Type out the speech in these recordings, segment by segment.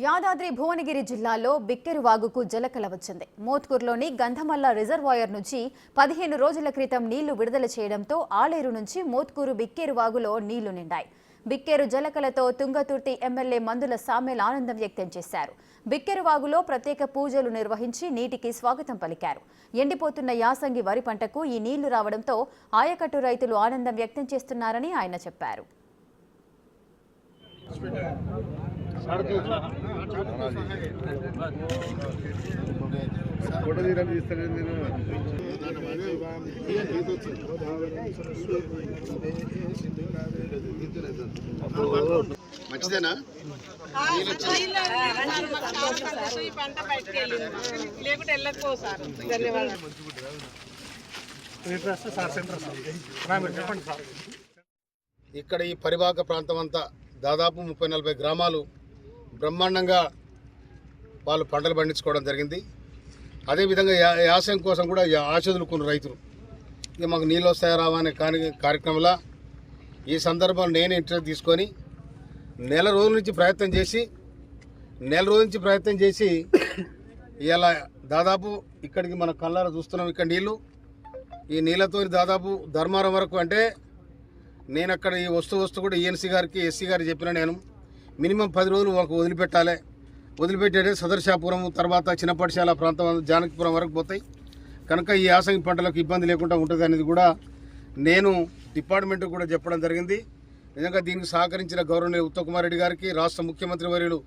యాదాద్రి భువనగిరి జిల్లాలో బిక్కెరు వాగుకు జలకళ వచ్చింది. మోత్కూరులోని గంధమల్ల రిజర్వాయర్ నుంచి 15 రోజుల క్రితం నీళ్లు విడుదల చేయడంతో ఆలేరు నుంచి మోత్కూరు బిక్కెరు వాగులో నీళ్లు నిండాయి. బిక్కెరు జలకళతో తుంగతుర్తి ఎమ్మెల్యే మందుల సామెల్ ఆనందం వ్యక్తం చేశారు. బిక్కెరు వాగులో ప్రత్యేక పూజలు నిర్వహించి నీటికి స్వాగతం పలికారు. ఎండిపోతున్న యాసంగి వరి పంటకు ఈ నీళ్లు రావడంతో ఆయకట్టు రైతులు ఆనందం వ్యక్తం చేస్తున్నారని ఆయన చెప్పారు. మంచిదేనా? ఇక్కడ ఈ పరివాహక ప్రాంతం అంతా దాదాపు 30-40 గ్రామాలు బ్రహ్మాండంగా వాళ్ళు పంటలు పండించుకోవడం జరిగింది. అదేవిధంగా యాసం కోసం కూడా ఆశదులుకున్న రైతులు ఇక మాకు నీళ్ళు వస్తాయా రావా అనే కార్యక్రమంలో ఈ సందర్భంలో నేను ఇంట్రెస్ట్ తీసుకొని నెల రోజుల నుంచి ప్రయత్నం చేసి ఇలా దాదాపు ఇక్కడికి మన కళ్ళారా చూస్తున్నాం. ఇక్కడ నీళ్ళు ఈ నీళ్ళతో దాదాపు ధర్మారం వరకు అంటే నేను అక్కడ ఈ వస్తూ కూడా ఈఎన్సీ గారికి ఎస్సీ గారికి చెప్పిన నేను మినిమం 10 రోజులు మాకు వదిలిపెట్టే సదర్శాపురం తర్వాత చిన్నపటిశాల ప్రాంతం జానకిపురం వరకు పోతాయి కనుక ఈ యాసంగి పంటలకు ఇబ్బంది లేకుండా ఉంటుంది అనేది కూడా నేను డిపార్ట్మెంట్కి కూడా చెప్పడం జరిగింది. నిజంగా దీనికి సహకరించిన గౌరవనీయ ఉత్తమ్ కుమార్ రెడ్డి గారికి, రాష్ట్ర ముఖ్యమంత్రి వర్యులు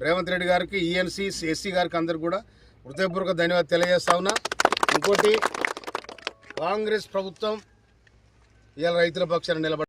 రేవంత్ రెడ్డి గారికి, ఈఎన్సీ ఎస్సీ గారికి అందరికీ కూడా హృదయపూర్వక ధన్యవాదాలు తెలియజేస్తా ఉన్నా. ఇంకోటి, కాంగ్రెస్ ప్రభుత్వం ఇవాళ రైతుల పక్షాన నిలబడి